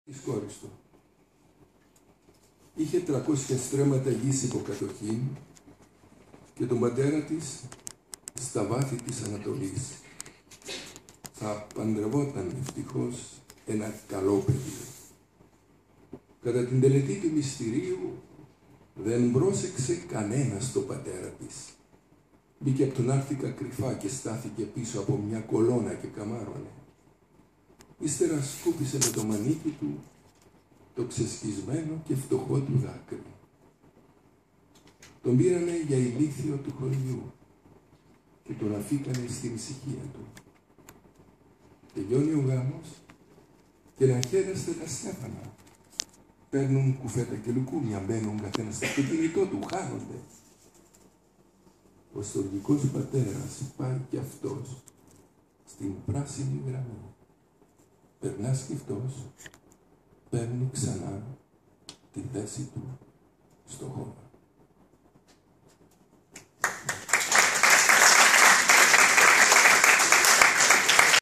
της κόρης του. Είχε 300 στρέμματα γης υποκατοχήν και τον πατέρα της στα βάθη της Ανατολής. Θα παντρευόταν ευτυχώς ένα καλό παιδί. Κατά την τελετή του μυστηρίου δεν πρόσεξε κανένας τον πατέρα της. Μπήκε από τον άρθικα κρυφά και στάθηκε πίσω από μια κολόνα και καμάρωνε. Ύστερα σκούπισε με το μανίκι του το ξεσκισμένο και φτωχό του δάκρυ. Τον πήρανε για ηλίθιο του χωριού και τον αφήκανε στην ησυχία του. Τελειώνει ο γάμος και να χαίρεστε τα στέφανα. Παίρνουν κουφέτα και λουκούμια, μπαίνουν καθένα στο κινητό του, χάνονται. Ο στοργικός πατέρας πάει κι αυτός στην πράσινη γραμμή. Περνά σκεφτός, παίρνει ξανά τη θέση του στο χώρο.